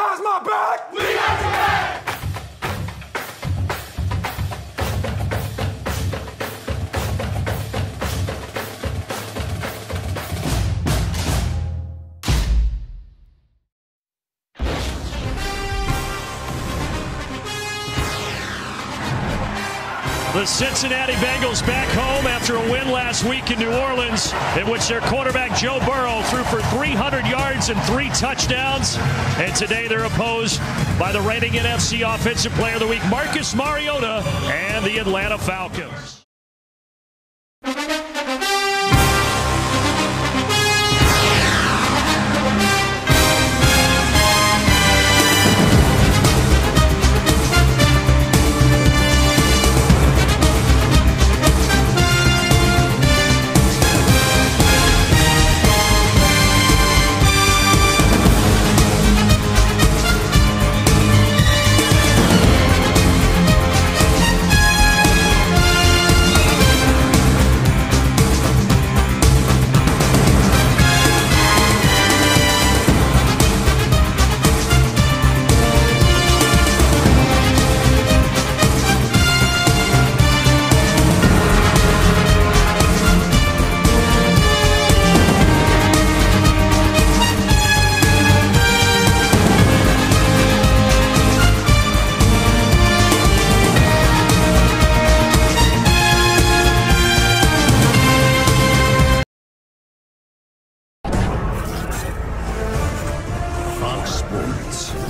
has my back. We got your back. The Cincinnati Bengals back home after a win last week in New Orleans, in which their quarterback Joe Burrow threw for 300 yards and 3 touchdowns. And today they're opposed by the reigning NFC Offensive Player of the Week, Marcus Mariota, and the Atlanta Falcons.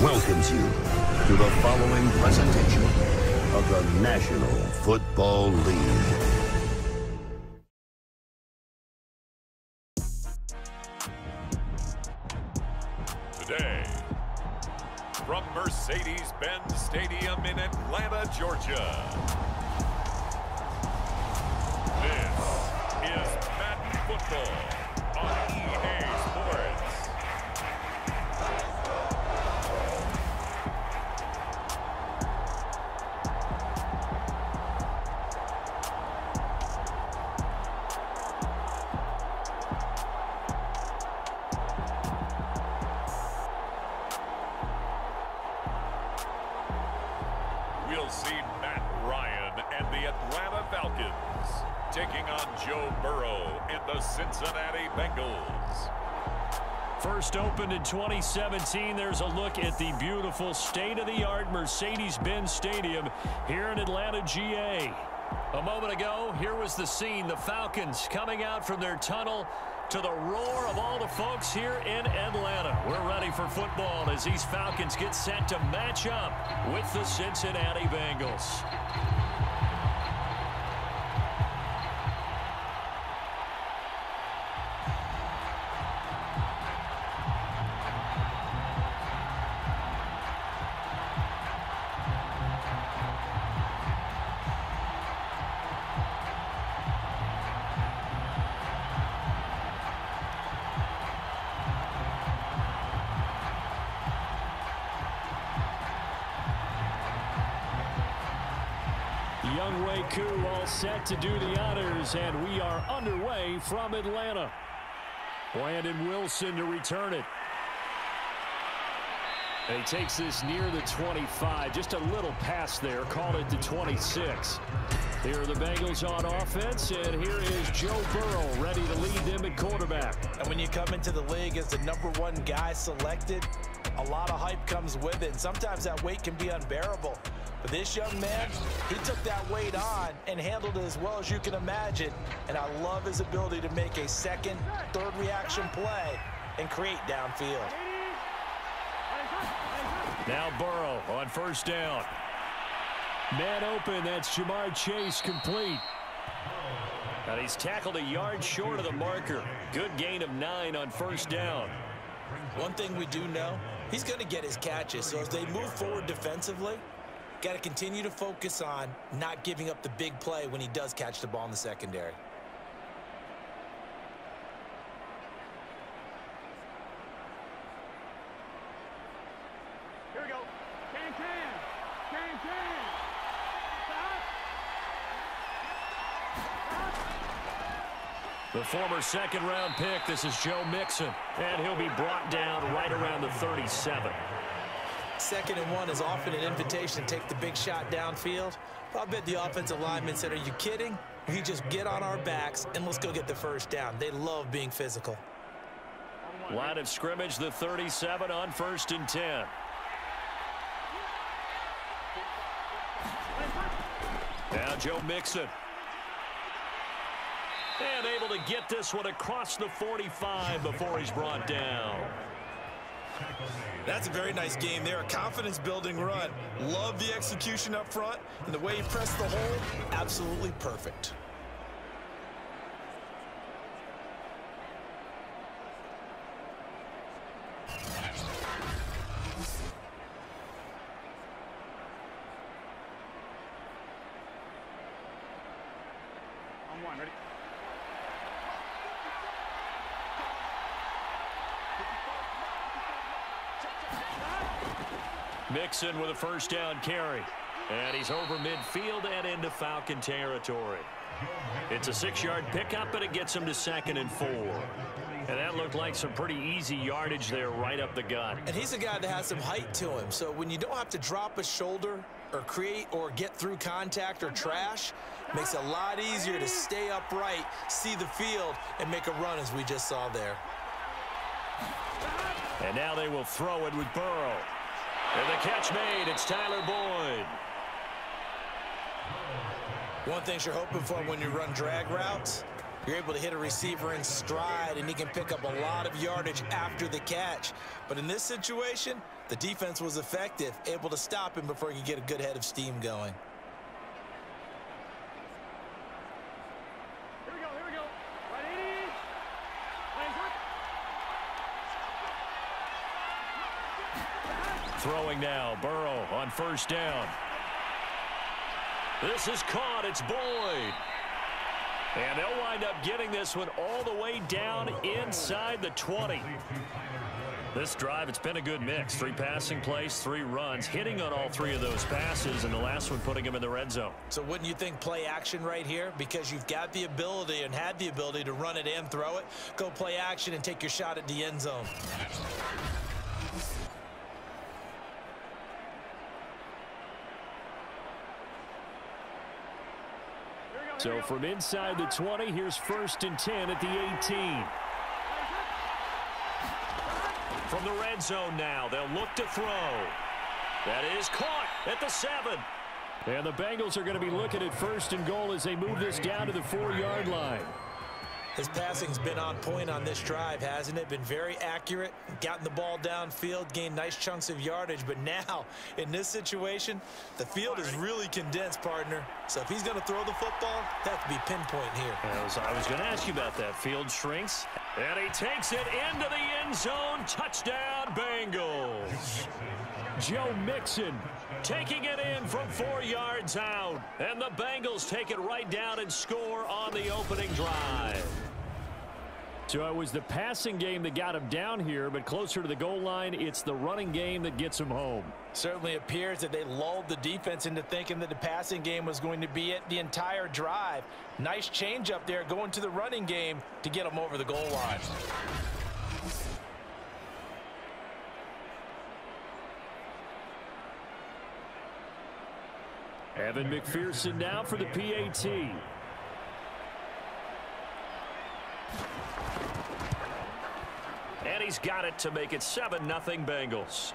welcomes you to the following presentation of the National Football League. Today, from Mercedes-Benz Stadium in Atlanta, Georgia, this is Madden Football on EA Sports. We'll see Matt Ryan and the Atlanta Falcons taking on Joe Burrow and the Cincinnati Bengals. First opened in 2017, there's a look at the beautiful state-of-the-art Mercedes-Benz Stadium here in Atlanta, GA. A moment ago, here was the scene. The Falcons coming out from their tunnel to the roar of all the folks here in Atlanta. We're ready for football as these Falcons get set to match up with the Cincinnati Bengals. Young Wei Koo all set to do the honors, and we are underway from Atlanta. Brandon Wilson to return it. And he takes this near the 25. Just a little pass there. Called it the 26. Here are the Bengals on offense, and here is Joe Burrow ready to lead them at quarterback. And when you come into the league as the #1 guy selected, a lot of hype comes with it. And sometimes that weight can be unbearable. But this young man, he took that weight on and handled it as well as you can imagine. And I love his ability to make a second, third reaction play and create downfield. Now Burrow on first down. Man open, that's Jamar Chase complete. And he's tackled a yard short of the marker. Good gain of 9 on first down. One thing we do know, he's going to get his catches. So as they move forward defensively, got to continue to focus on not giving up the big play when he does catch the ball in the secondary. Here we go. Can. The former second-round pick, this is Joe Mixon. And he'll be brought down right around the 37. 2nd and 1 is often an invitation to take the big shot downfield. But I bet the offensive lineman said, are you kidding? We just get on our backs and let's go get the first down. They love being physical. Line of scrimmage, the 37 on 1st and 10. Now Joe Mixon. And able to get this one across the 45 before he's brought down. That's a very nice game there. A confidence-building run. Love the execution up front. And the way he pressed the hole, absolutely perfect. Ready? Mixon with a first down carry. And he's over midfield and into Falcon territory. It's a 6-yard pickup, and it gets him to 2nd and 4. And that looked like some pretty easy yardage there right up the gut. And he's a guy that has some height to him. So when you don't have to drop a shoulder or create or get through contact or trash, makes it a lot easier to stay upright, see the field, and make a run as we just saw there. And now they will throw it with Burrow. And the catch made. It's Tyler Boyd. One thing you're hoping for when you run drag routes, you're able to hit a receiver in stride, and he can pick up a lot of yardage after the catch. But in this situation, the defense was effective, able to stop him before he could get a good head of steam going. Here we go. Right, 80. Throwing now, Burrow on first down. This is caught. It's Boyd. And they'll wind up getting this one all the way down inside the 20. This drive, it's been a good mix. 3 passing plays, 3 runs, hitting on all 3 of those passes, and the last one putting him in the red zone. So wouldn't you think play action right here? Because you've got the ability and had the ability to run it and throw it. Go play action and take your shot at the end zone. So from inside the 20, here's 1st and 10 at the 18. From the red zone now, they'll look to throw. That is caught at the 7. And the Bengals are going to be looking at 1st and goal as they move this down to the 4-yard line. His passing's been on point on this drive, hasn't it? Been very accurate, gotten the ball downfield, gained nice chunks of yardage. But now, in this situation, the field is really condensed, partner. So if he's going to throw the football, that has to be pinpoint here. I was going to ask you about that. Field shrinks, and he takes it into the end zone. Touchdown, Bengals. Joe Mixon taking it in from 4 yards out. And the Bengals take it right down and score on the opening drive. So it was the passing game that got him down here, but closer to the goal line, it's the running game that gets him home. Certainly appears that they lulled the defense into thinking that the passing game was going to be it the entire drive. Nice change up there going to the running game to get them over the goal line. Evan McPherson now for the PAT. And he's got it to make it 7-0 Bengals.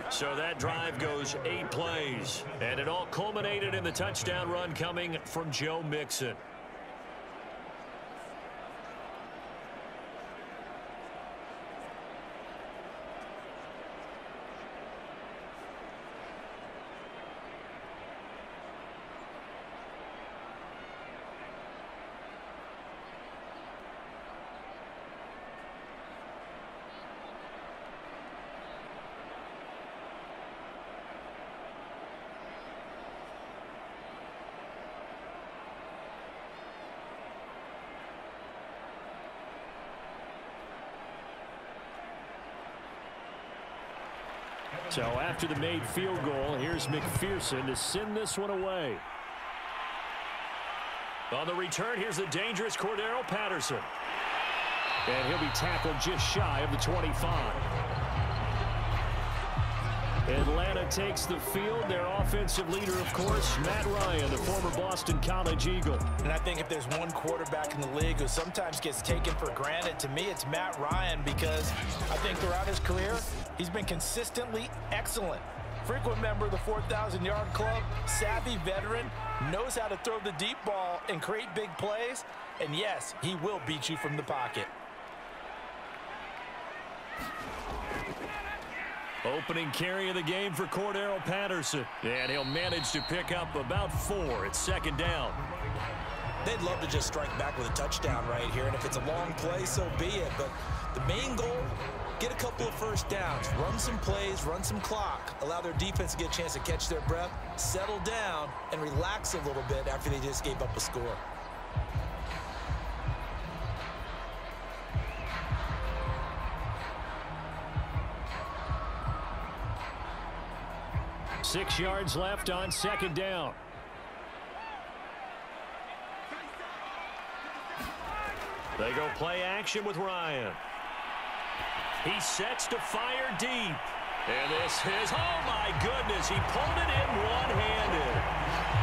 So that drive goes 8 plays. And it all culminated in the touchdown run coming from Joe Mixon. So after the made field goal, here's McPherson to send this one away. On the return, here's the dangerous Cordero Patterson. And he'll be tackled just shy of the 25. Atlanta takes the field. Their offensive leader, of course, Matt Ryan, the former Boston College Eagle. And I think if there's one quarterback in the league who sometimes gets taken for granted, to me, it's Matt Ryan, because I think throughout his career, he's been consistently excellent. Frequent member of the 4,000-yard club, savvy veteran, knows how to throw the deep ball and create big plays. And yes, he will beat you from the pocket. Opening carry of the game for Cordero Patterson. And he'll manage to pick up about 4. It's second down. They'd love to just strike back with a touchdown right here. And if it's a long play, so be it. But the main goal, get a couple of first downs, run some plays, run some clock, allow their defense to get a chance to catch their breath, settle down, and relax a little bit after they just gave up a score. Six yards left on second down. They go play action with Ryan. He sets to fire deep. And this is, oh my goodness, he pulled it in one-handed.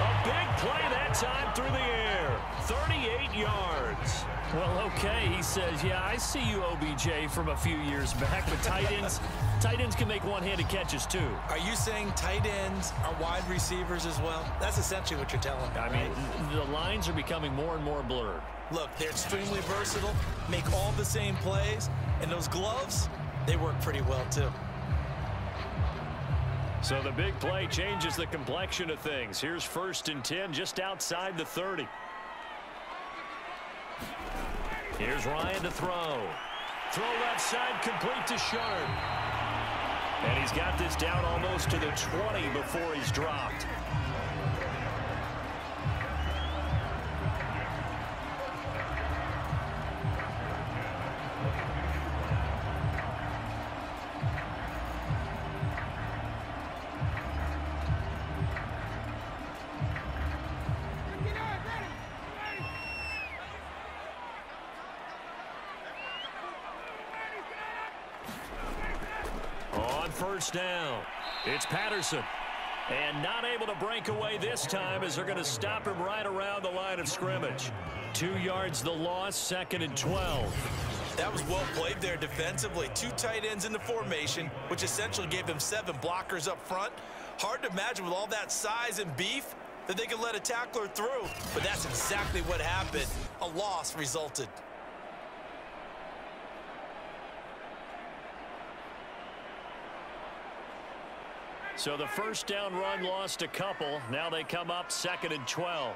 A big play that time through the air. 38 yards. Well, okay, he says, yeah, I see you, OBJ, from a few years back, but tight ends can make one-handed catches too. Are you saying tight ends are wide receivers as well? That's essentially what you're telling me. I mean, the lines are becoming more and more blurred. Look, they're extremely versatile, make all the same plays, and those gloves, they work pretty well too. So the big play changes the complexion of things. Here's 1st and 10 just outside the 30. Here's Ryan to throw. Throw left side, complete to Sharp. And he's got this down almost to the 20 before he's dropped. First down. It's Patterson. And not able to break away this time as they're going to stop him right around the line of scrimmage. 2 yards the loss, 2nd and 12. That was well played there defensively. 2 tight ends in the formation, which essentially gave them 7 blockers up front. Hard to imagine with all that size and beef that they could let a tackler through. But that's exactly what happened. A loss resulted. So the first down run lost a couple. Now they come up 2nd and 12.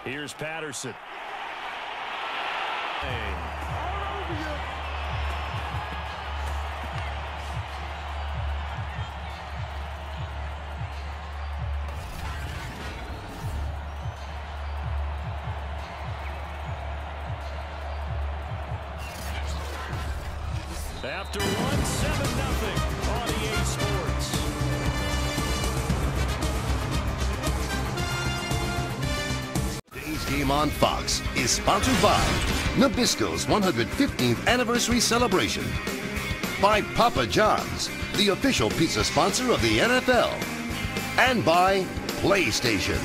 Here's Patterson. After 1, 7-0 on EA Sports. Today's game on Fox is sponsored by Nabisco's 115th anniversary celebration, by Papa John's, the official pizza sponsor of the NFL, and by PlayStation.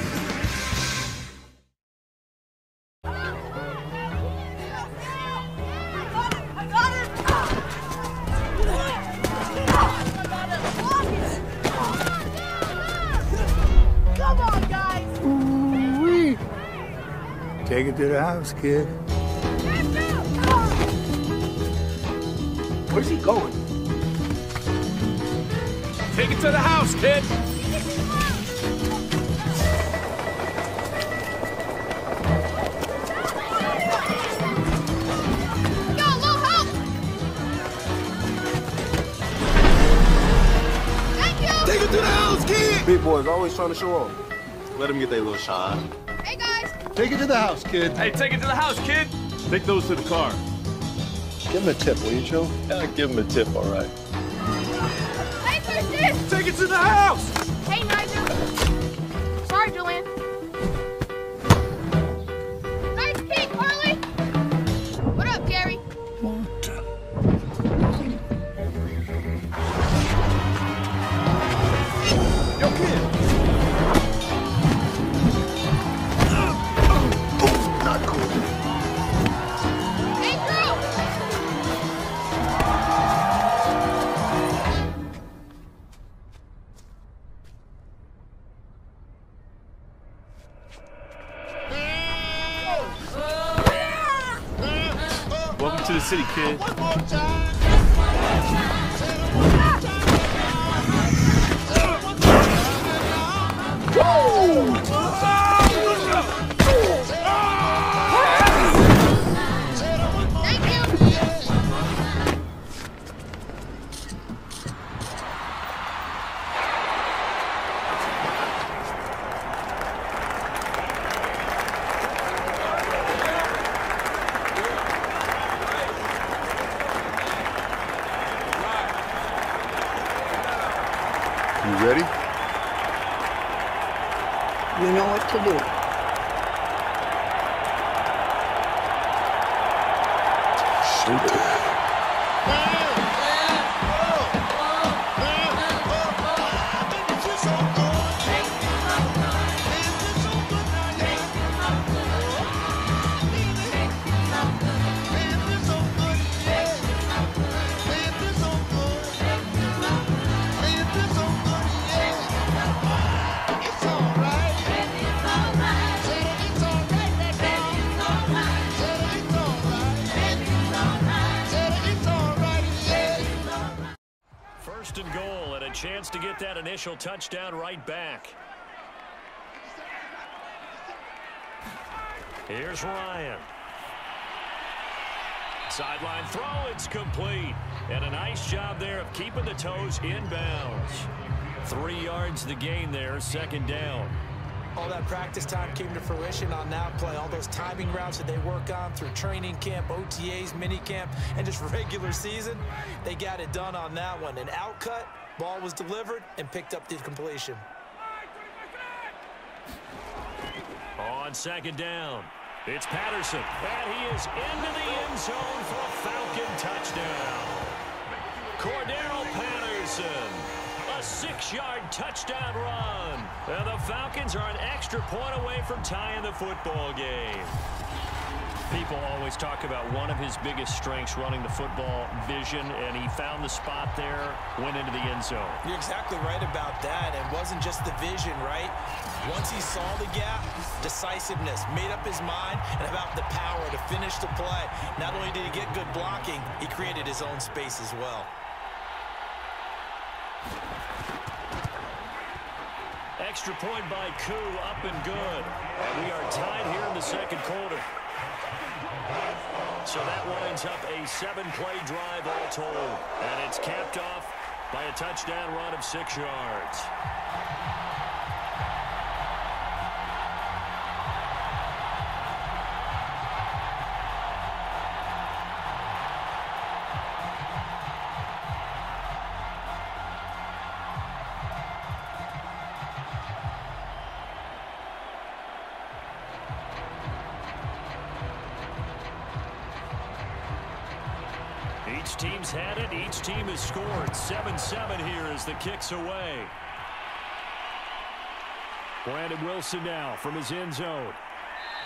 Take it to the house, kid. Where's he going? Take it to the house, kid. Take it to the house, kid! Big boys always trying to show off. Let them get their little shot. Hey, guys! Take it to the house, kid. Hey, take it to the house, kid. Take those to the car. Give him a tip, will you, Joe? Yeah, give him a tip, all right. Hey, Christian! Take it to the house! Hey, Nigel. Sorry, Julian. Nice kick, Harley! What up, Gary? the city, kid. One more time. You ready? You know what to do. First and goal, and a chance to get that initial touchdown right back. Here's Ryan. Sideline throw, it's complete. And a nice job there of keeping the toes inbounds. 3 yards the gain there, second down. All that practice time came to fruition on that play. All those timing routes that they work on through training camp, OTAs, mini camp, and just regular season, they got it done on that one. An outcut, ball was delivered, and picked up the completion. On second down, it's Patterson. And he is into the end zone for a Falcon touchdown. Cordero Patterson. A 6-yard touchdown run. And the Falcons are an extra point away from tying the football game. People always talk about one of his biggest strengths running the football, vision, and he found the spot there, went into the end zone. You're exactly right about that. It wasn't just the vision, right? Once he saw the gap, decisiveness, made up his mind, and about the power to finish the play. Not only did he get good blocking, he created his own space as well. Extra point by Koo, up and good. And we are tied here in the second quarter. So that winds up a 7-play drive all told. And it's capped off by a touchdown run of 6 yards. Each team's had it. Each team has scored. 7-7 here as the kick's away. Brandon Wilson now from his end zone.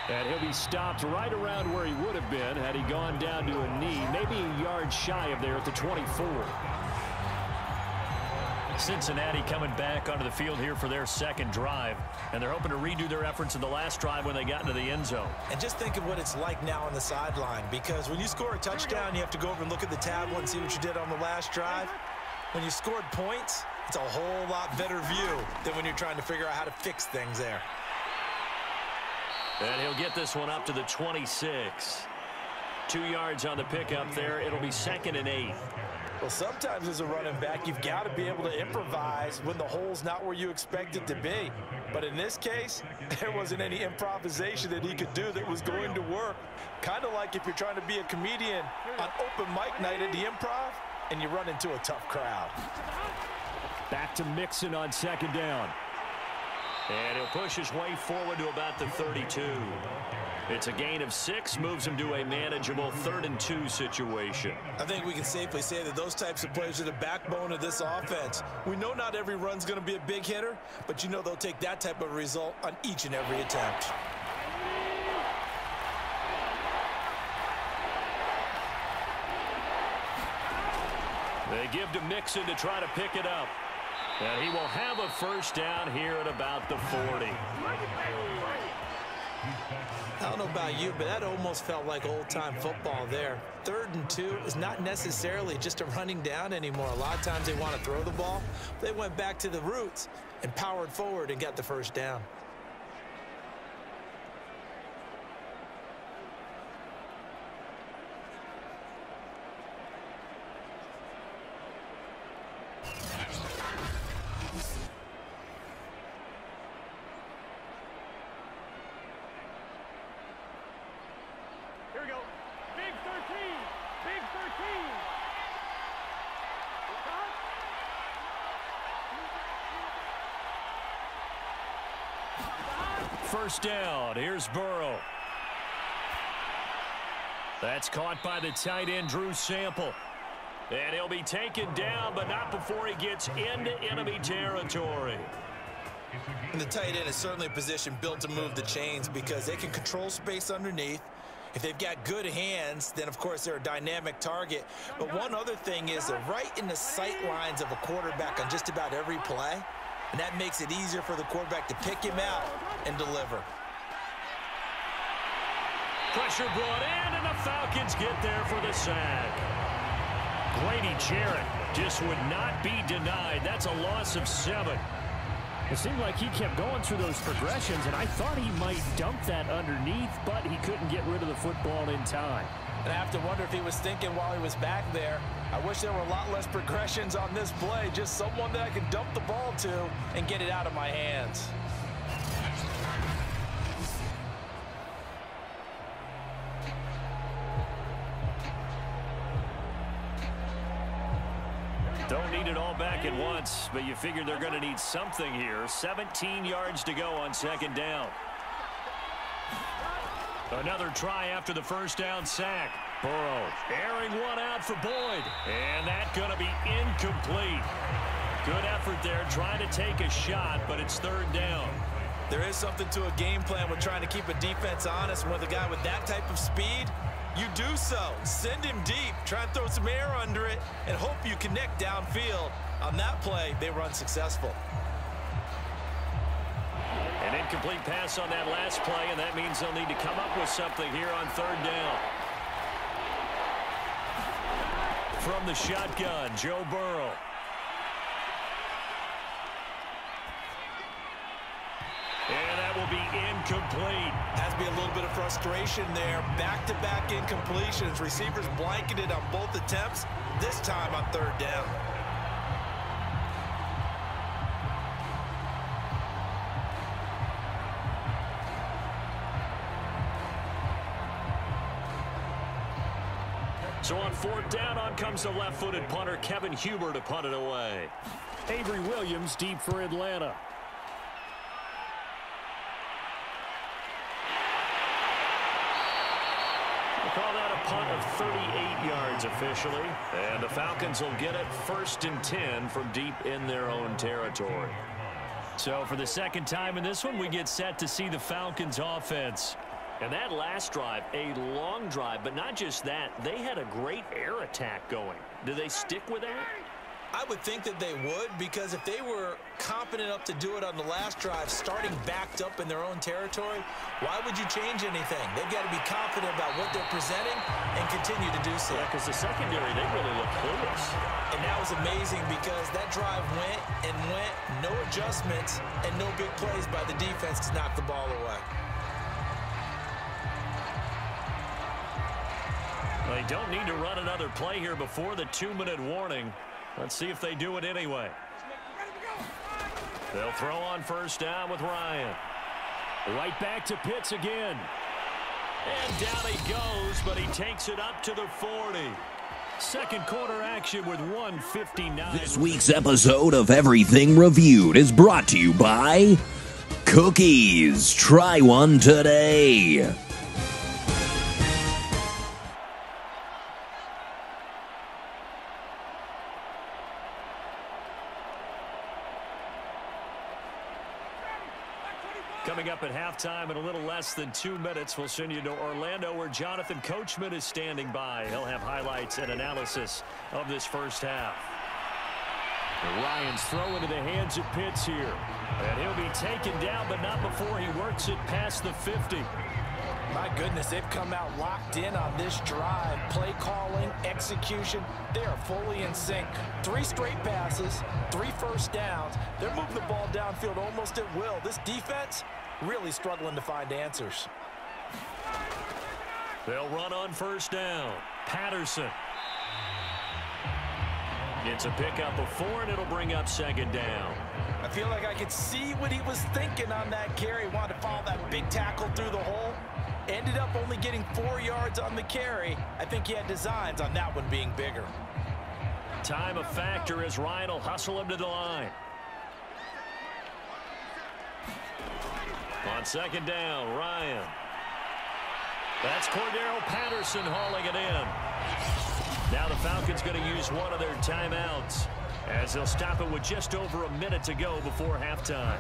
And he'll be stopped right around where he would have been had he gone down to a knee, maybe a yard shy of there at the 24. Cincinnati coming back onto the field here for their second drive, and they're hoping to redo their efforts in the last drive when they got into the end zone. And just think of what it's like now on the sideline, because when you score a touchdown, you have to go over and look at the tablet and see what you did on the last drive. When you scored points, it's a whole lot better view than when you're trying to figure out how to fix things there. And he'll get this one up to the 26. 2 yards on the pickup there. It'll be 2nd and 8. Well, sometimes as a running back, you've got to be able to improvise when the hole's not where you expect it to be. But in this case, there wasn't any improvisation that he could do that was going to work. Kind of like if you're trying to be a comedian on open mic night at the Improv and you run into a tough crowd. Back to Mixon on second down. And he'll push his way forward to about the 32. It's a gain of 6, moves him to a manageable 3rd and 2 situation. I think we can safely say that those types of plays are the backbone of this offense. We know not every run's going to be a big hitter, but you know they'll take that type of result on each and every attempt. They give to Mixon to try to pick it up. And he will have a first down here at about the 40. I don't know about you, but that almost felt like old-time football there. 3rd and 2 is not necessarily just a running down anymore. A lot of times they want to throw the ball. They went back to the roots and powered forward and got the first down. Here we go. Big 13. Big 13. First down. Here's Burrow. That's caught by the tight end, Drew Sample. And he'll be taken down, but not before he gets into enemy territory. And the tight end is certainly a position built to move the chains because they can control space underneath. If they've got good hands, then, of course, they're a dynamic target. But one other thing is they're right in the sight lines of a quarterback on just about every play, and that makes it easier for the quarterback to pick him out and deliver. Pressure brought in, and the Falcons get there for the sack. Grady Jarrett just would not be denied. That's a loss of 7. It seemed like he kept going through those progressions, and I thought he might dump that underneath, but he couldn't get rid of the football in time. And I have to wonder if he was thinking while he was back there, I wish there were a lot less progressions on this play, just someone that I can dump the ball to and get it out of my hands. Don't need it all back at once, but you figure they're going to need something here. 17 yards to go on 2nd down. Another try after the first down sack. Burrow airing one out for Boyd. And that's going to be incomplete. Good effort there trying to take a shot, but it's 3rd down. There is something to a game plan with trying to keep a defense honest. With a guy with that type of speed, you do so. Send him deep. Try and throw some air under it and hope you connect downfield. On that play, they were unsuccessful. An incomplete pass on that last play, and that means they'll need to come up with something here on 3rd down. From the shotgun, Joe Burrow. And that will be incomplete. Has to be a little bit of frustration there. Back-to-back incompletions. Receivers blanketed on both attempts, this time on 3rd down. So on 4th down, on comes the left-footed punter, Kevin Huber, to punt it away. Avery Williams deep for Atlanta. Call that a punt of 38 yards officially. And the Falcons will get it 1st and 10 from deep in their own territory. So for the 2nd time in this one, we get set to see the Falcons offense. And that last drive, a long drive, but not just that. They had a great air attack going. Do they stick with that? I would think that they would, because if they were competent enough to do it on the last drive, starting backed up in their own territory, why would you change anything? They've got to be confident about what they're presenting and continue to do so. Yeah, because the secondary, they really look clueless. And that was amazing because that drive went and went, no adjustments, and no big plays by the defense to knock the ball away. They don't need to run another play here before the 2-minute warning. Let's see if they do it anyway. They'll throw on 1st down with Ryan. Right back to Pitts again. And down he goes, but he takes it up to the 40. 2nd quarter action with 1:59. This week's episode of Everything Reviewed is brought to you by Cookies. Try one today. Coming up at halftime in a little less than 2 minutes, we'll send you to Orlando where Jonathan Coachman is standing by. He'll have highlights and analysis of this first half. And Ryan's throw into the hands of Pitts here. And he'll be taken down, but not before he works it past the 50. My goodness, they've come out locked in on this drive. Play calling, execution, they are fully in sync. 3 straight passes, 3 first downs. They're moving the ball downfield almost at will. This defense really struggling to find answers. They'll run on first down. Patterson. It's a pickup of 4, and it'll bring up second down. I feel like I could see what he was thinking on that carry. Wanted to follow that big tackle through the hole. Ended up only getting 4 yards on the carry. I think he had designs on that one being bigger. Time a factor as Ryan will hustle him to the line. On second down, Ryan. That's Cordero Patterson hauling it in. Now the Falcons going to use one of their timeouts as they'll stop it with just over a minute to go before halftime.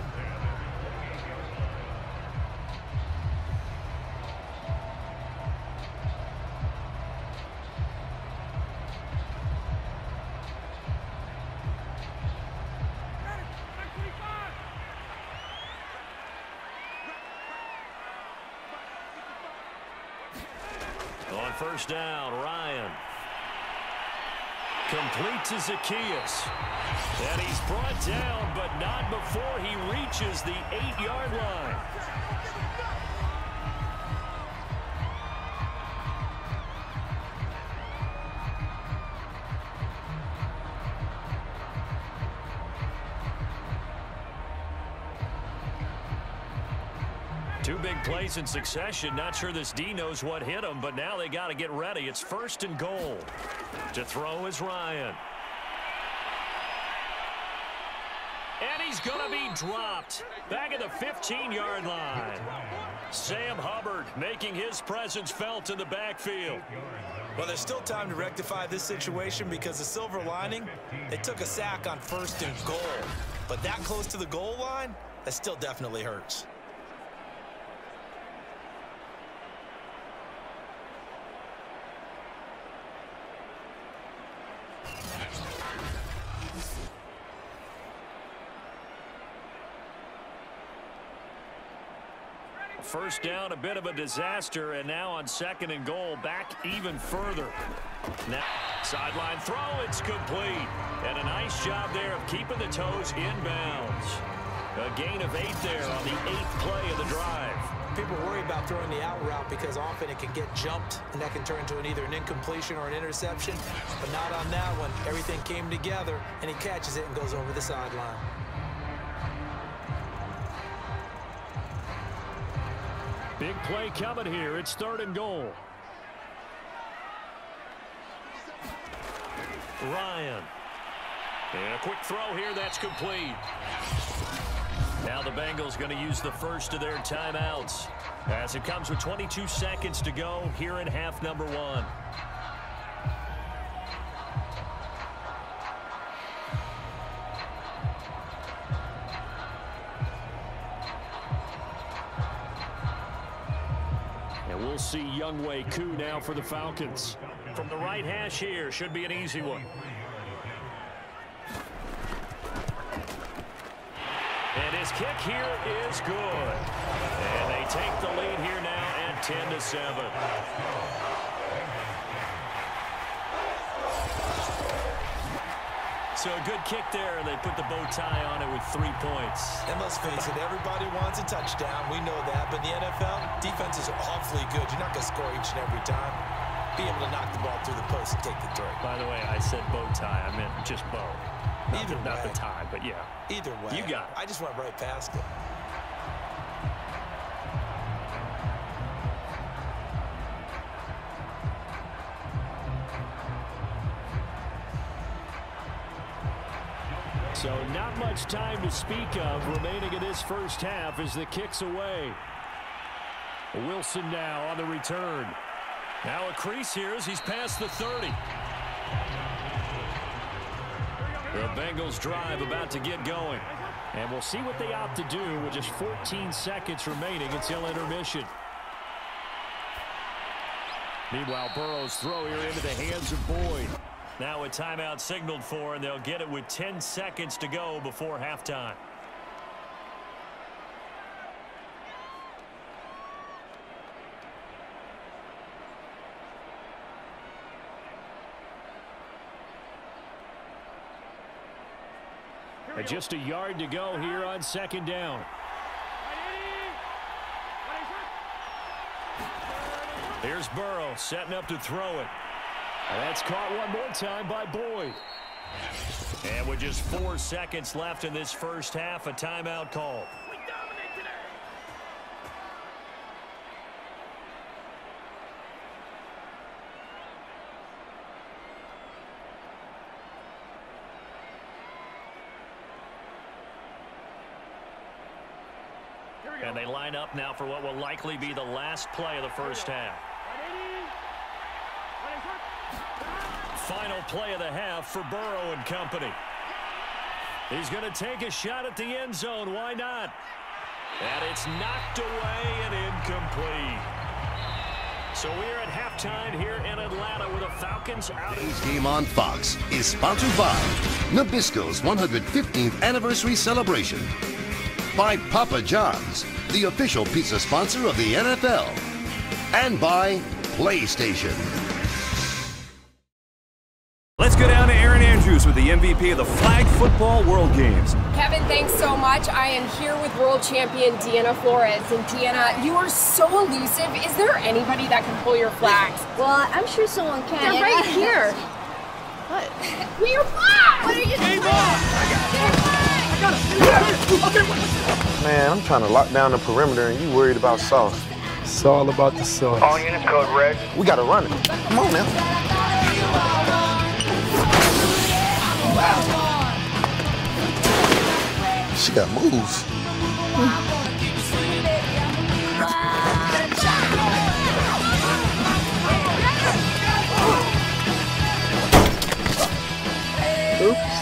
On first down, Ryan. Complete to Zacchaeus. And he's brought down, but not before he reaches the 8-yard line. Two big plays in succession. Not sure this D knows what hit him, but now they got to get ready. It's first and goal. To throw is Ryan. And he's going to be dropped. Back at the 15-yard line. Sam Hubbard making his presence felt in the backfield. Well, there's still time to rectify this situation because the silver lining, they took a sack on first and goal. But that close to the goal line, that still definitely hurts. First down, a bit of a disaster, and now on second and goal, back even further. Now, sideline throw, it's complete. And a nice job there of keeping the toes inbounds. A gain of 8 there on the 8th play of the drive. People worry about throwing the out route because often it can get jumped, and that can turn into either an incompletion or an interception. But not on that one. Everything came together, and he catches it and goes over the sideline. Big play coming here. It's third and goal. Ryan. And a quick throw here. That's complete. Now the Bengals going to use the first of their timeouts as it comes with 22 seconds to go here in half number 1. We'll see Younghoe Koo now for the Falcons. From the right hash here, should be an easy one. And his kick here is good. And they take the lead here now at 10-7. So a good kick there, and they put the bow tie on it with 3 points. And let's face it, everybody wants a touchdown. We know that. But in the NFL, defenses are awfully good. You're not going to score each and every time. Be able to knock the ball through the post and take the throw. By the way, I said bow tie. I meant just bow. Not the tie, but yeah. Either way. You got it. I just went right past it. So not much time to speak of remaining in this first half as the kick's away. Wilson now on the return. Now a crease here as he's past the 30. The Bengals drive about to get going. And we'll see what they opt to do with just 14 seconds remaining until intermission. Meanwhile, Burrow's throw here into the hands of Boyd. Now a timeout signaled for, and they'll get it with 10 seconds to go before halftime. And just a yard to go here on second down. Here's Burrow setting up to throw it. And that's caught one more time by Boyd. And with just 4 seconds left in this first half, a timeout call. And they line up now for what will likely be the last play of the first half. Final play of the half for Burrow and company. He's going to take a shot at the end zone. Why not? And it's knocked away and incomplete. So we're at halftime here in Atlanta with the Falcons out. Today's game on Fox is sponsored by Nabisco's 115th anniversary celebration. By Papa John's, the official pizza sponsor of the NFL. And by PlayStation. Let's go down to Aaron Andrews with the MVP of the Flag Football World Games. Kevin, thanks so much. I am here with world champion Deanna Flores. And Deanna, you are so elusive. Is there anybody that can pull your flags? Well, I'm sure someone can. They're right here. What? Pull your flag! What are you doing? Man, I'm trying to lock down the perimeter and you worried about sauce. It's all about the sauce. All units code red. We gotta run it. Come on now. She got moves. Oops.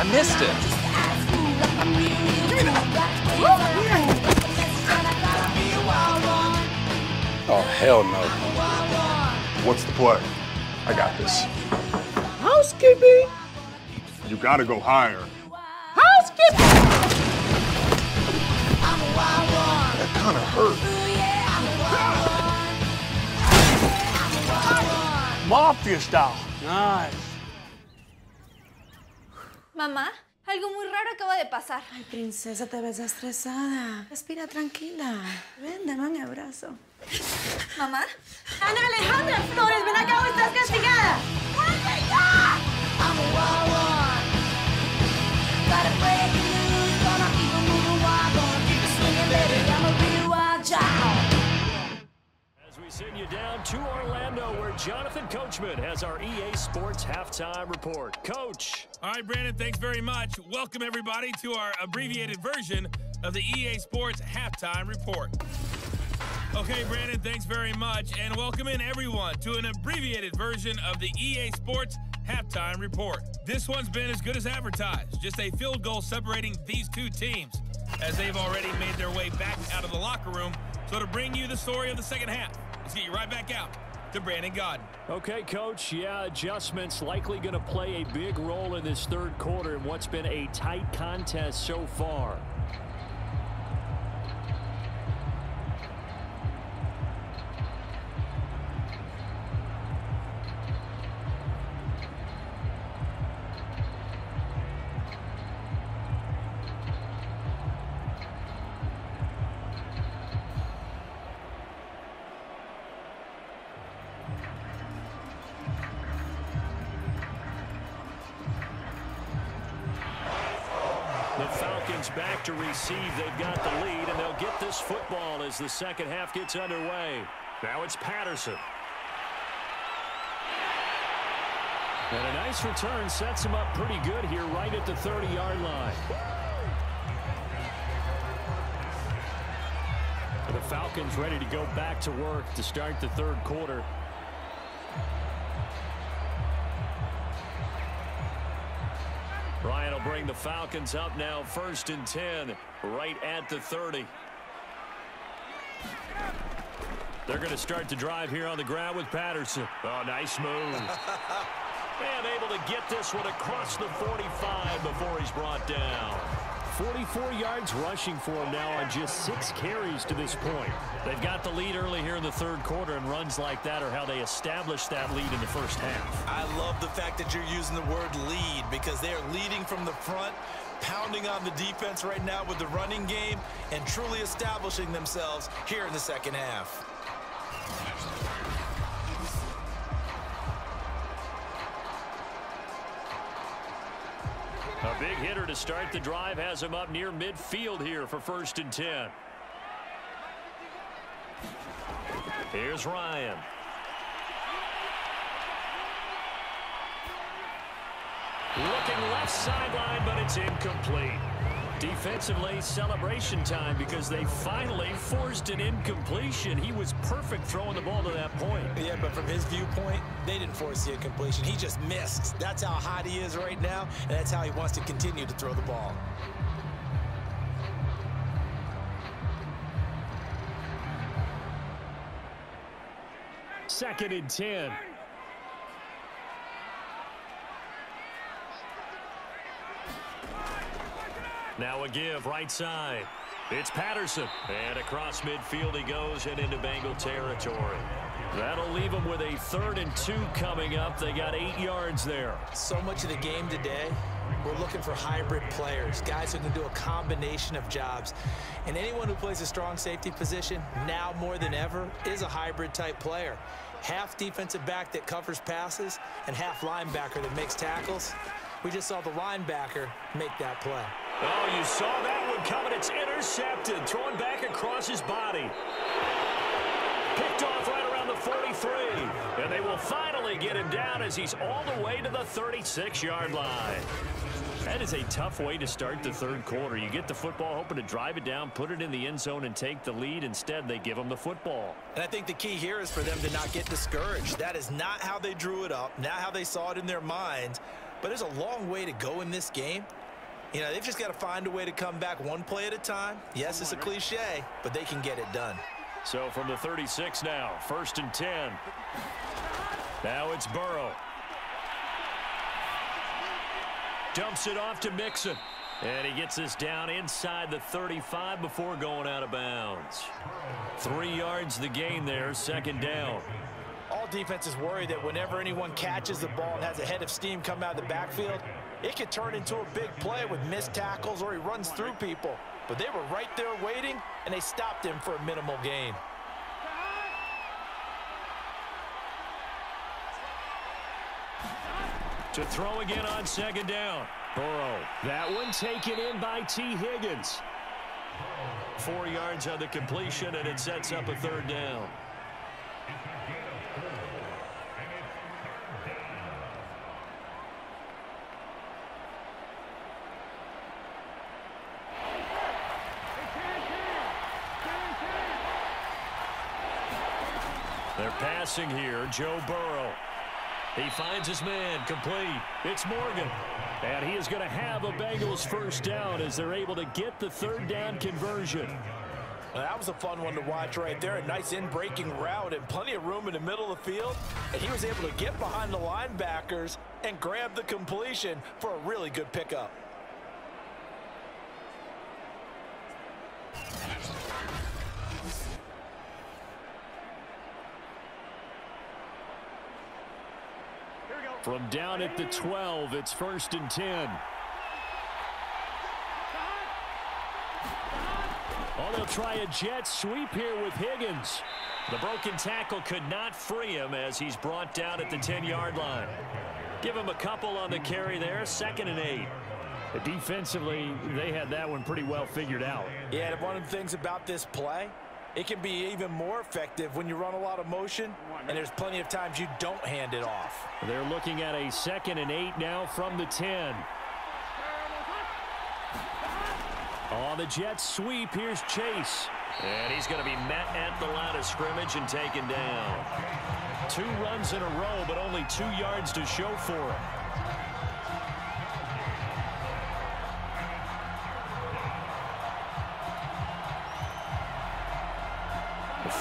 I missed it. Oh, hell no. What's the play? I got this. Housekeeping. You gotta go higher. Housekeeping. That kind of hurt. Mafia style. Nice. Mamá, algo muy raro acaba de pasar. Ay, princesa, te ves estresada. Respira tranquila. Ven, dame un abrazo. Mamá. Ana Alejandra Flores, ven acá o estás castigada. As we send you down to Orlando, where Jonathan Coachman has our EA Sports halftime report. Coach. All right, Brandon, thanks very much. Welcome, everybody, to our abbreviated version of the EA Sports halftime report. Okay, Brandon, thanks very much. And welcome in, everyone, to an abbreviated version of the EA Sports halftime report. This one's been as good as advertised. Just a field goal separating these two teams, as they've already made their way back out of the locker room. So to bring you the story of the second half, let's get you right back out to Brandon Godden. Okay, Coach, yeah, adjustments likely going to play a big role in this third quarter in what's been a tight contest so far. The Falcons back to receive. They've got the lead, and they'll get this football as the second half gets underway. Now it's Patterson. And a nice return sets him up pretty good here right at the 30-yard line. The Falcons ready to go back to work to start the third quarter. Ryan will bring the Falcons up now, 1st and 10, right at the 30. They're going to start the drive here on the ground with Patterson. Oh, nice move. And able to get this one across the 45 before he's brought down. 44 yards rushing for him now on just 6 carries to this point. They've got the lead early here in the third quarter, and runs like that are how they establish that lead in the first half. I love the fact that you're using the word lead, because they are leading from the front, pounding on the defense right now with the running game, and truly establishing themselves here in the second half. A big hitter to start the drive has him up near midfield here for 1st and 10. Here's Ryan. Looking left sideline, but it's incomplete. Defensively, celebration time, because they finally forced an incompletion. He was perfect throwing the ball to that point. Yeah, but from his viewpoint, they didn't force the incompletion. He just missed. That's how hot he is right now, and that's how he wants to continue to throw the ball. Second and 10. Now a give right side. It's Patterson. And across midfield he goes and into Bengal territory. That'll leave them with a 3rd and 2 coming up. They got 8 yards there. So much of the game today, we're looking for hybrid players, guys who can do a combination of jobs. And anyone who plays a strong safety position, now more than ever, is a hybrid type player. Half defensive back that covers passes and half linebacker that makes tackles. We just saw the linebacker make that play. Oh, you saw that one coming. It's intercepted. Thrown back across his body. Picked off right around the 43. And they will finally get him down as he's all the way to the 36-yard line. That is a tough way to start the third quarter. You get the football, hoping to drive it down, put it in the end zone, and take the lead. Instead, they give them the football. And I think the key here is for them to not get discouraged. That is not how they drew it up, not how they saw it in their minds. But there's a long way to go in this game. You know, they've just got to find a way to come back one play at a time. Yes, it's a cliche, but they can get it done. So from the 36 now, 1st and 10. Now it's Burrow. Dumps it off to Mixon. And he gets this down inside the 35 before going out of bounds. 3 yards the gain there, 2nd down. All defenses worry that whenever anyone catches the ball and has a head of steam come out of the backfield, it could turn into a big play with missed tackles or he runs through people. But they were right there waiting, and they stopped him for a minimal gain. To throw again on 2nd down. Burrow. That one taken in by T. Higgins. 4 yards on the completion, and it sets up a 3rd down. They're passing here. Joe Burrow. He finds his man. Complete. It's Morgan. And he is going to have a Bengals 1st down as they're able to get the 3rd down conversion. Well, that was a fun one to watch right there. A nice in-breaking route and plenty of room in the middle of the field. And he was able to get behind the linebackers and grab the completion for a really good pickup. From down at the 12, it's 1st and 10. Oh, they'll try a jet sweep here with Higgins. The broken tackle could not free him as he's brought down at the 10-yard line. Give him a couple on the carry there, 2nd and 8. Defensively, they had that one pretty well figured out. Yeah, and one of the things about this play, it can be even more effective when you run a lot of motion, and there's plenty of times you don't hand it off. They're looking at a 2nd and 8 now from the 10. On the jet sweep, here's Chase. And he's going to be met at the line of scrimmage and taken down. 2 runs in a row, but only 2 yards to show for him.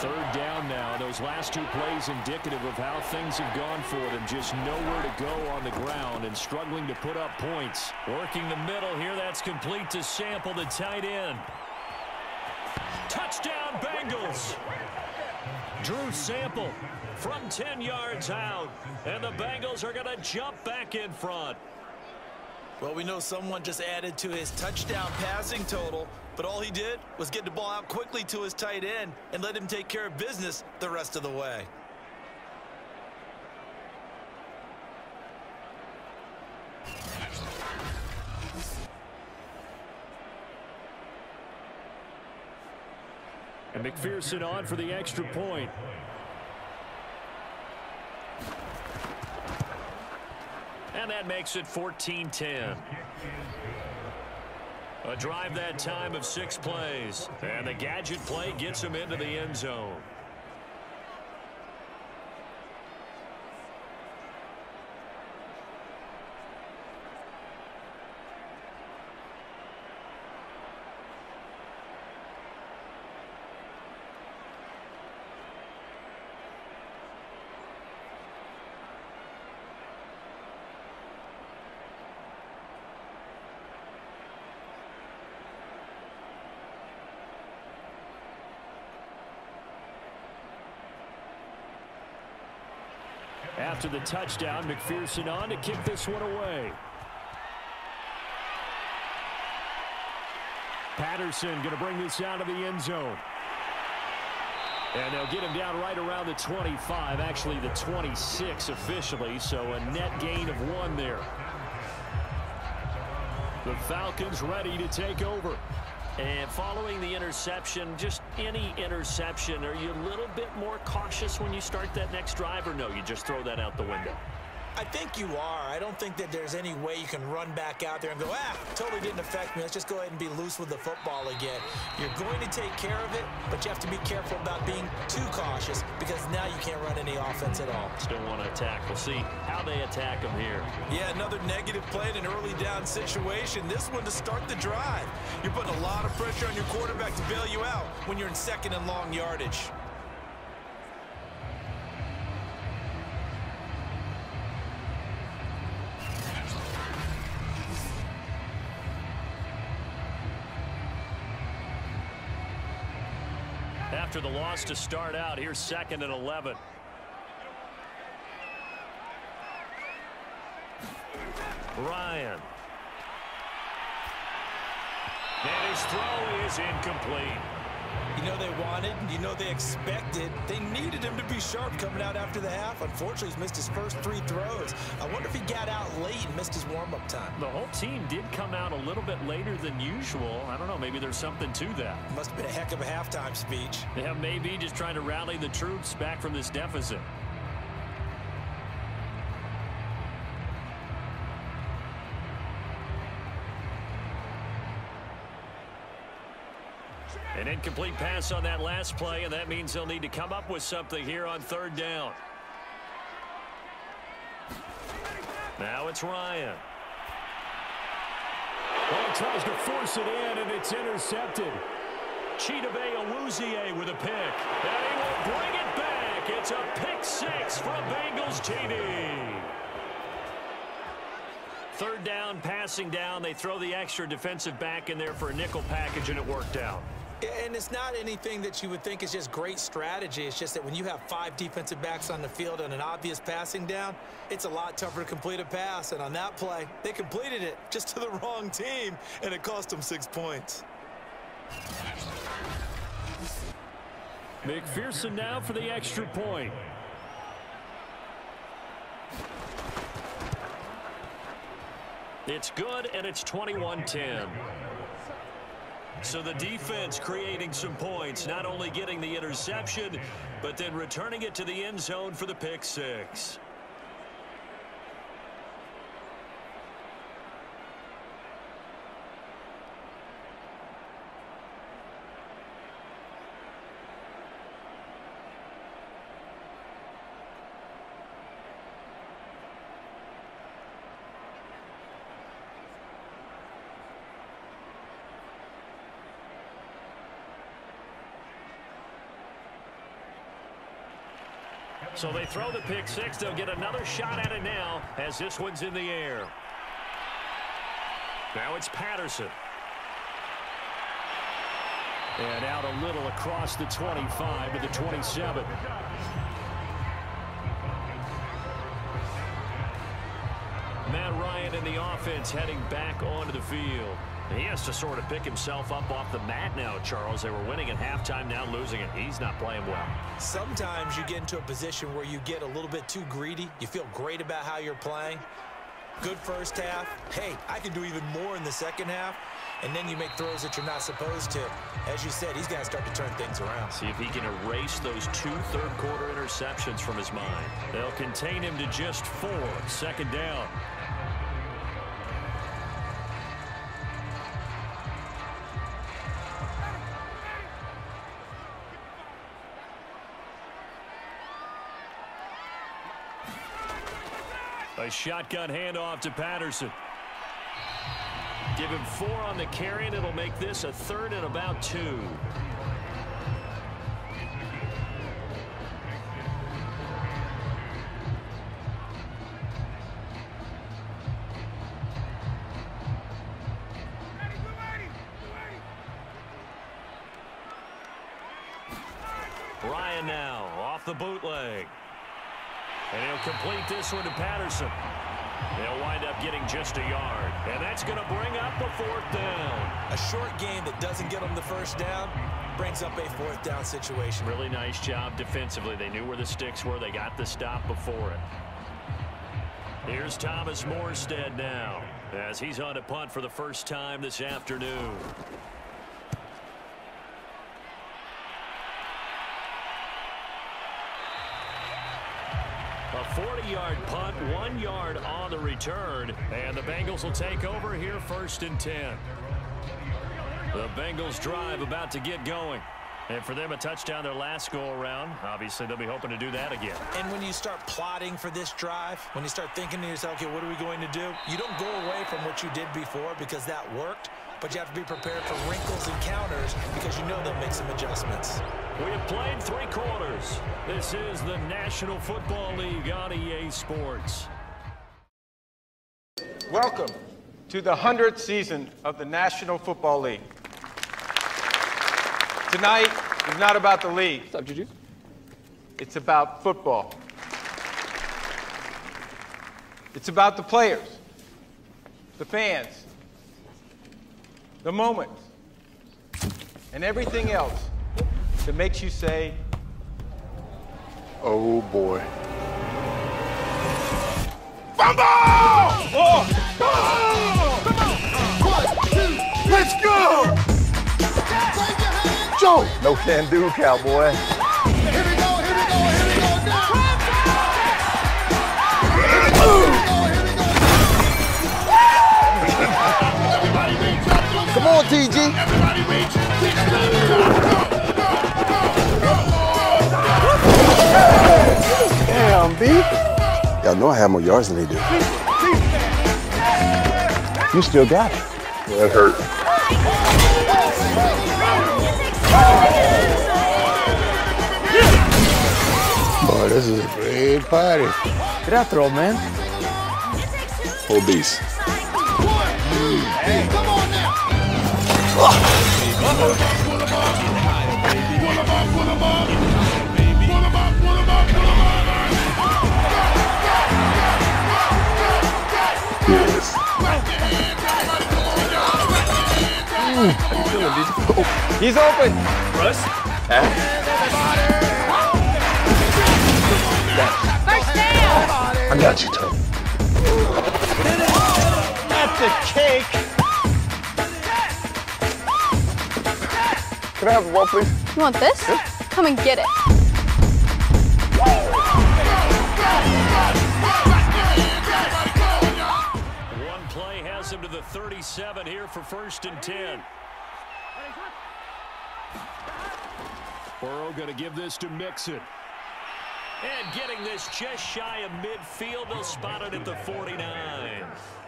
Third down now. Those last 2 plays indicative of how things have gone for them. Just nowhere to go on the ground and struggling to put up points. Working the middle here. That's complete to Sample, the tight end. Touchdown, Bengals. Drew Sample from 10 yards out. And the Bengals are going to jump back in front. Well, we know someone just added to his touchdown passing total, but all he did was get the ball out quickly to his tight end and let him take care of business the rest of the way. And McPherson on for the extra point. And that makes it 14-10. A drive that time of 6 plays. And the gadget play gets him into the end zone. After the touchdown, McPherson on to kick this one away. Patterson going to bring this out of the end zone. And they'll get him down right around the 25, actually the 26 officially, so a net gain of 1 there. The Falcons ready to take over. And following the interception, just any interception, are you a little bit more cautious when you start that next drive, or no, you just throw that out the window? I think you are. I don't think that there's any way you can run back out there and go, totally didn't affect me. Let's just go ahead and be loose with the football again. You're going to take care of it, but you have to be careful about being too cautious because now you can't run any offense at all. Still want to attack. We'll see how they attack them here. Yeah, another negative play in an early down situation. This one to start the drive. You're putting a lot of pressure on your quarterback to bail you out when you're in 2nd and long yardage. After the loss to start out, here's 2nd and 11. Ryan. And his throw is incomplete. You know they wanted, you know they expected. They needed him to be sharp coming out after the half. Unfortunately, he's missed his first 3 throws. I wonder if he got out late and missed his warm-up time. The whole team did come out a little bit later than usual. I don't know, maybe there's something to that. Must have been a heck of a halftime speech. Yeah, maybe just trying to rally the troops back from this deficit. An incomplete pass on that last play, and that means they'll need to come up with something here on 3rd down. Now it's Ryan. Oh, tries to force it in, and it's intercepted. Chidobe Awuzie with a pick. And he will bring it back. It's a pick 6 from Bengals TD. 3rd down, passing down. They throw the extra defensive back in there for a nickel package, and it worked out. And it's not anything that you would think is just great strategy. It's just that when you have 5 defensive backs on the field and an obvious passing down, it's a lot tougher to complete a pass. And on that play, they completed it just to the wrong team, and it cost them 6 points. McPherson now for the extra point. It's good, and it's 21-10. So the defense creating some points, not only getting the interception, but then returning it to the end zone for the pick 6. So they throw the pick six. They'll get another shot at it now as this one's in the air. Now it's Patterson. And out a little across the 25 to the 27. Matt Ryan in the offense heading back onto the field. He has to sort of pick himself up off the mat now, Charles. They were winning at halftime, now losing it. He's not playing well. Sometimes you get into a position where you get a little bit too greedy. You feel great about how you're playing. Good first half. Hey, I can do even more in the second half. And then you make throws that you're not supposed to. As you said, he's got to start to turn things around. See if he can erase those 2 third-quarter interceptions from his mind. They'll contain him to just 4. Second down. A shotgun handoff to Patterson. Give him 4 on the carry, and it'll make this a 3rd and about 2. Ryan now off the bootleg. And he'll complete this one to Patterson. They'll wind up getting just a yard. And that's going to bring up the 4th down. A short game that doesn't get them the first down brings up a 4th down situation. Really nice job defensively. They knew where the sticks were. They got the stop before it. Here's Thomas Morstead now as he's on to punt for the first time this afternoon. A 40-yard punt, 1 yard on the return, and the Bengals will take over here 1st and 10. The Bengals drive about to get going. And for them, a touchdown their last go-around. Obviously, they'll be hoping to do that again. And when you start plotting for this drive, when you start thinking to yourself, okay, what are we going to do? You don't go away from what you did before because that worked, but you have to be prepared for wrinkles and counters because you know they'll make some adjustments. We have played 3 quarters. This is the National Football League on EA Sports. Welcome to the 100th season of the National Football League. Tonight is not about the league. What's up, Juju? It's about football. It's about the players, the fans, the moments, and everything else that makes you say, Oh, boy. Fumble! Oh! Oh! 1, 2, let's go! Joe! No can do, cowboy. Here we go now! Everybody reach up! Come on, TG! Everybody reach! Damn, B. Y'all know I have more yards than they do. You still got it. That hurt. Boy, this is a great party. Get out there, old man. Obese. Hey, come on now! Yes. he's open. Russ? First down! I got you, Tony. That's a cake. Can I have the ball, please? You want this? Yeah. Come and get it. One play has him to the 37 here for 1st and 10. Burrow going to give this to Mixon. And getting this just shy of midfield, they'll spot it at the 49.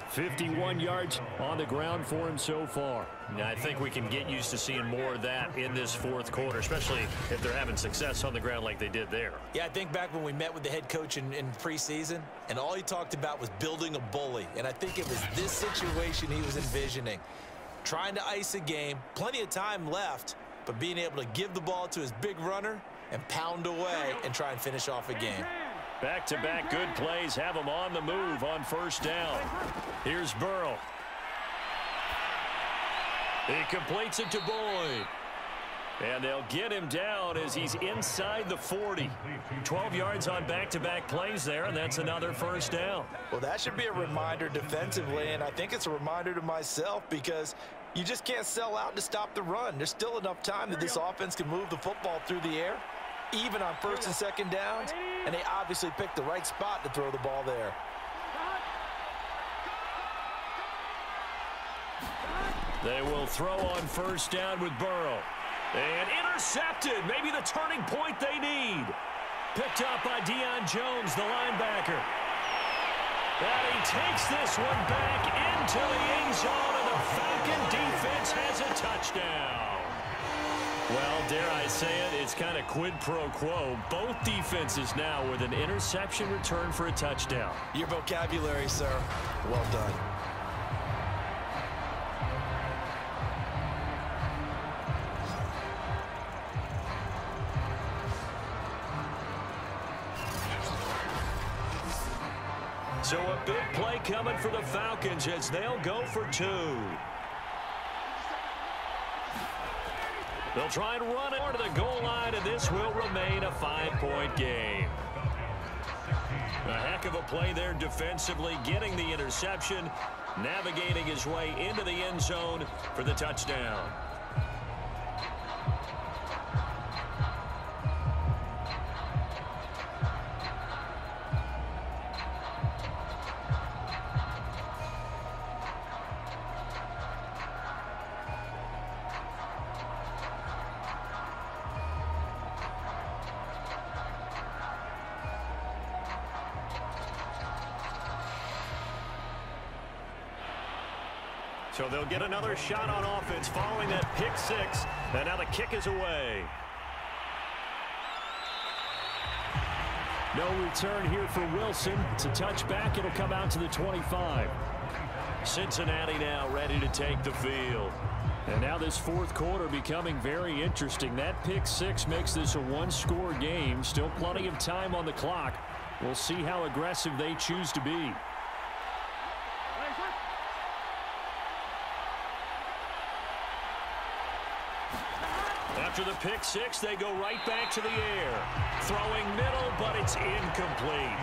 51 yards on the ground for him so far. Now, I think we can get used to seeing more of that in this fourth quarter, especially if they're having success on the ground like they did there. Yeah, I think back when we met with the head coach in preseason, and all he talked about was building a bully. And I think it was this situation he was envisioning. Trying to ice a game, plenty of time left, but being able to give the ball to his big runner and pound away and try and finish off a game. Back-to-back good plays have him on the move on first down. Here's Burrow. He completes it to Boyd. And they'll get him down as he's inside the 40. 12 yards on back-to-back plays there, and that's another first down. Well, that should be a reminder defensively, and I think it's a reminder to myself because you just can't sell out to stop the run. There's still enough time that this offense can move the football through the air, even on first and second downs, and they obviously picked the right spot to throw the ball there. They will throw on first down with Burrow. And intercepted, maybe the turning point they need. Picked up by Deion Jones, the linebacker. And he takes this one back into the end zone, and the Falcon defense has a touchdown. Well, dare I say it, it's kind of quid pro quo. Both defenses now with an interception return for a touchdown. Your vocabulary, sir. Well done. So a big play coming for the Falcons as they'll go for two. They'll try and run it to the goal line, and this will remain a 5-point game. A heck of a play there defensively, getting the interception, navigating his way into the end zone for the touchdown. So they'll get another shot on offense following that pick six. And now the kick is away. No return here for Wilson. It's a touchback. It'll come out to the 25. Cincinnati now ready to take the field. And now this fourth quarter becoming very interesting. That pick six makes this a one-score game. Still plenty of time on the clock. We'll see how aggressive they choose to be. After the pick six, they go right back to the air. Throwing middle, but it's incomplete.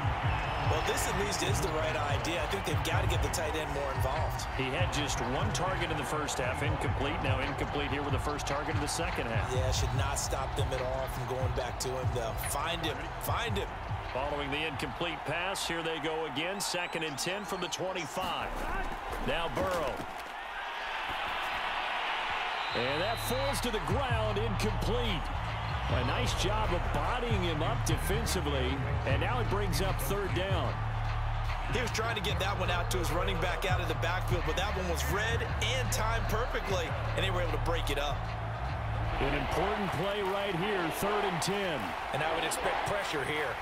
Well, this at least is the right idea. I think they've got to get the tight end more involved. He had just one target in the first half, incomplete. Now incomplete here with the first target in the second half. Yeah, should not stop them at all from going back to him, though. Find him. Find him. Following the incomplete pass, here they go again. 2nd and 10 from the 25. Now Burrow. And that falls to the ground, incomplete. A nice job of bodying him up defensively, and now it brings up 3rd down. He was trying to get that one out to his running back out of the backfield, but that one was read and timed perfectly, and they were able to break it up. An important play right here, 3rd and 10. And I would expect pressure here.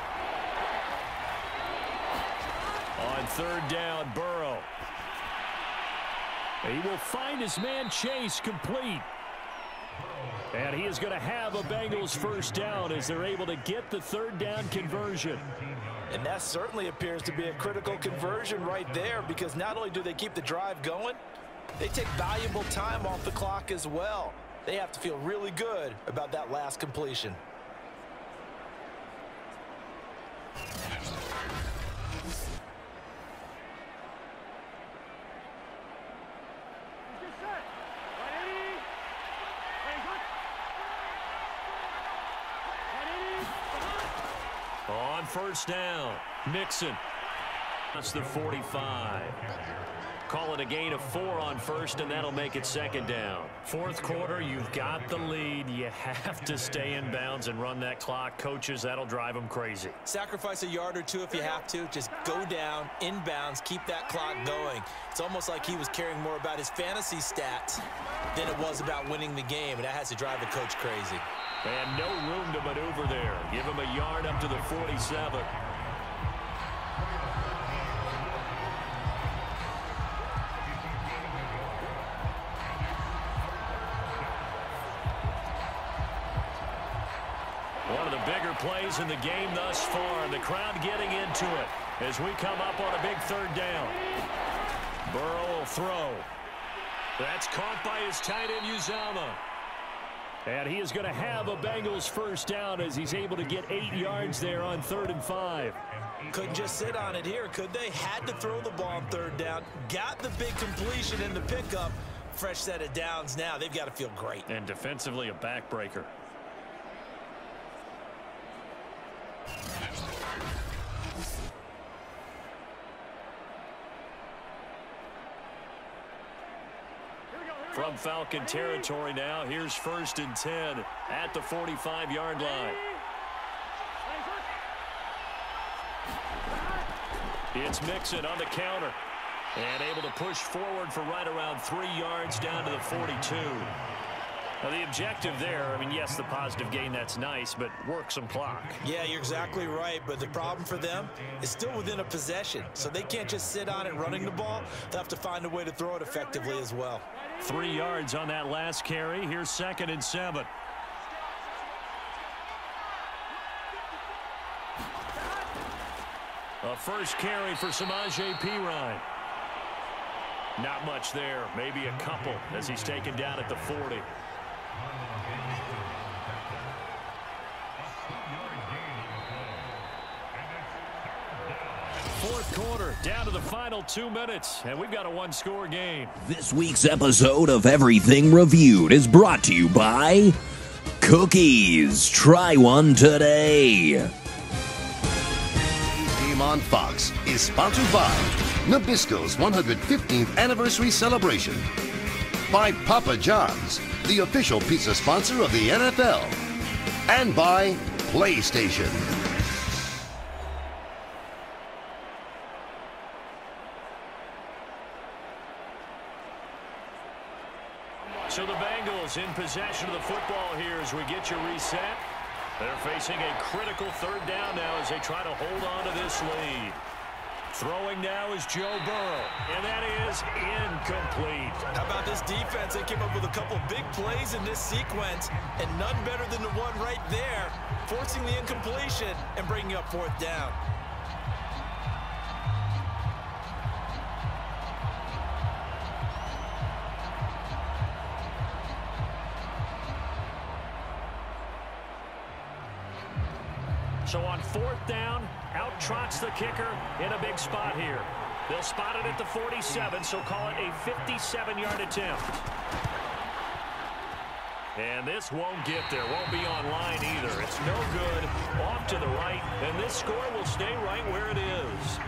On 3rd down, Burrow. He will find his man Chase complete. And he is going to have a Bengals first down as they're able to get the 3rd down conversion. And that certainly appears to be a critical conversion right there, because not only do they keep the drive going, they take valuable time off the clock as well. They have to feel really good about that last completion. On 1st down, Mixon. That's the 45. call it a gain of 4 on first, and that'll make it second down. Fourth quarter, you've got the lead. You have to stay in bounds and run that clock. Coaches, that'll drive them crazy. Sacrifice a yard or two if you have to. Just go down, in bounds, keep that clock going. It's almost like he was caring more about his fantasy stats than it was about winning the game, and that has to drive a coach crazy. And no room to maneuver there. Give him a yard up to the 47. One of the bigger plays in the game thus far. The crowd getting into it as we come up on a big third down. Burrow will throw. That's caught by his tight end, Uzama. And he is going to have a Bengals first down as he's able to get 8 yards there on 3rd and 5. Couldn't just sit on it here, could they? Had to throw the ball on 3rd down. Got the big completion in the pickup. Fresh set of downs now. They've got to feel great. And defensively, a backbreaker. From Falcon territory now, here's 1st and 10 at the 45-yard line. It's Mixon on the counter and able to push forward for right around 3 yards down to the 42. Now the objective there, I mean, yes, the positive gain, that's nice, but work some clock. Yeah, you're exactly right, but the problem for them is still within a possession, so they can't just sit on it running the ball. They'll have to find a way to throw it effectively as well. 3 yards on that last carry. Here's 2nd and 7. A first carry for Samaje Perine. Not much there. Maybe a couple as he's taken down at the 40. Fourth quarter, down to the final 2 minutes, and we've got a 1-score game. This week's episode of Everything Reviewed is brought to you by Cookies. Try one today. Today's game on Fox is sponsored by Nabisco's 115th anniversary celebration, by Papa John's, the official pizza sponsor of the NFL, and by PlayStation. So the Bengals in possession of the football here as we get you reset. They're facing a critical 3rd down now as they try to hold on to this lead. Throwing now is Joe Burrow, and that is incomplete. How about this defense? They came up with a couple big plays in this sequence, and none better than the one right there, forcing the incompletion and bringing up 4th down. So on 4th down, out trots the kicker in a big spot here. They'll spot it at the 47, so call it a 57-yard attempt. And this won't get there, won't be on line either. It's no good, off to the right, and this score will stay right where it is.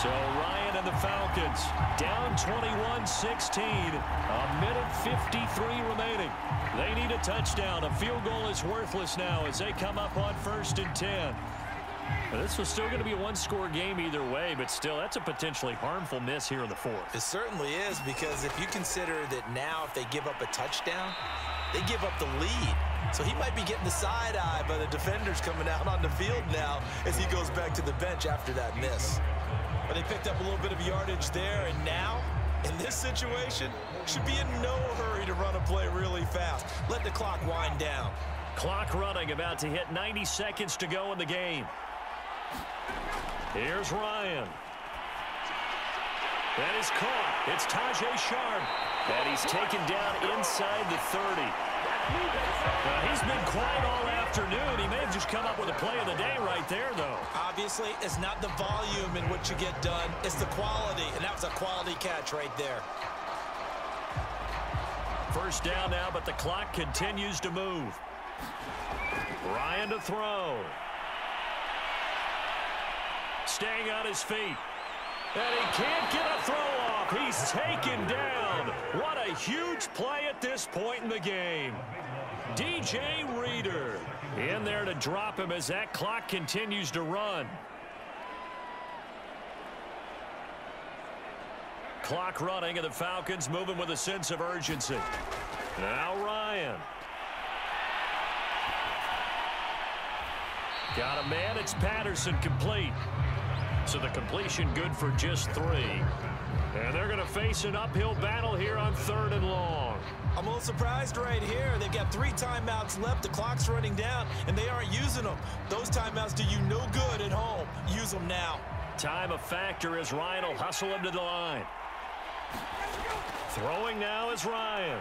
So Ryan and the Falcons down 21-16, a minute 53 remaining. They need a touchdown. A field goal is worthless now as they come up on 1st and 10. Now, this was still going to be a 1-score game either way, but still, that's a potentially harmful miss here in the 4th. It certainly is, because if you consider that now if they give up a touchdown, they give up the lead. So he might be getting the side eye by the defenders coming out on the field now as he goes back to the bench after that miss. But they picked up a little bit of yardage there, and now, in this situation, should be in no hurry to run a play really fast. Let the clock wind down. Clock running, about to hit 90 seconds to go in the game. Here's Ryan. That is caught. It's Tajay Sharp. And he's taken down inside the 30. He's been quiet all afternoon. He may have just come up with a play of the day right there, though. Obviously, it's not the volume in which you get done. It's the quality, and that was a quality catch right there. First down now, but the clock continues to move. Ryan to throw. Staying on his feet. And he can't get a throw off. He's taken down. What a huge play at this point in the game. DJ Reader in there to drop him as that clock continues to run. Clock running, and the Falcons moving with a sense of urgency. Now Ryan. Got a man. It's Patterson complete. So the completion good for just 3. And they're going to face an uphill battle here on 3rd and long. I'm a little surprised right here. They've got 3 timeouts left. The clock's running down, and they aren't using them. Those timeouts do you no good at home. Use them now. Time a factor as Ryan will hustle him to the line. Throwing now is Ryan.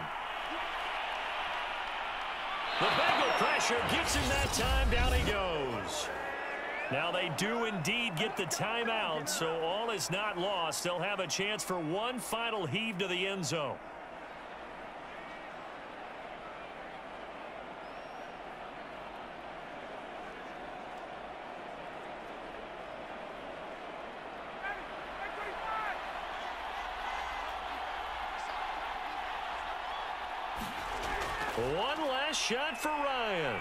The Bengal pressure gets him that time. Down he goes. Now they do indeed get the timeout, so all is not lost. They'll have a chance for one final heave to the end zone. One last shot for Ryan.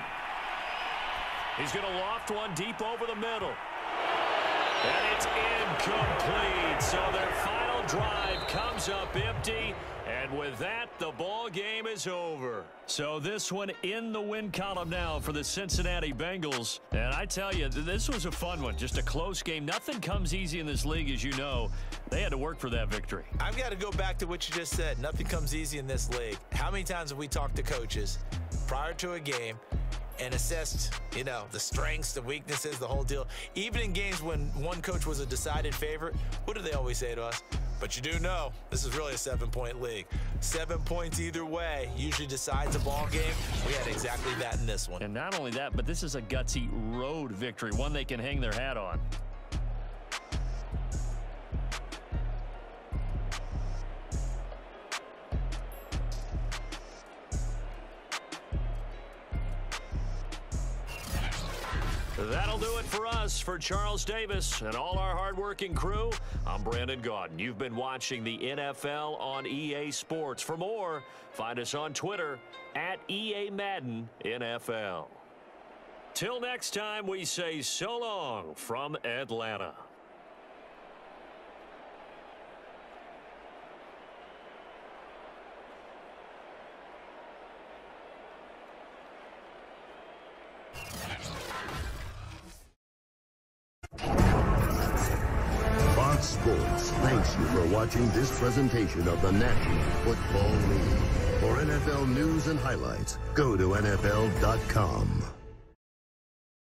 He's going to loft one deep over the middle. And it's incomplete. So their final drive comes up empty. And with that, the ball game is over. So this one in the win column now for the Cincinnati Bengals. And I tell you, this was a fun one. Just a close game. Nothing comes easy in this league, as you know. They had to work for that victory. I've got to go back to what you just said. Nothing comes easy in this league. How many times have we talked to coaches prior to a game and assessed, the strengths, the weaknesses, the whole deal? Even in games when one coach was a decided favorite, what do they always say to us? But you do know, this is really a 7-point league. 7 points either way usually decides a ball game. We had exactly that in this one. And not only that, but this is a gutsy road victory, one they can hang their hat on. That'll do it for us. For Charles Davis and all our hardworking crew, I'm Brandon Gaudin. You've been watching the NFL on EA Sports. For more, find us on Twitter at EA Madden NFL. Till next time, we say so long from Atlanta. Fox Sports thanks you for watching this presentation of the National Football League. For NFL news and highlights, go to NFL.com.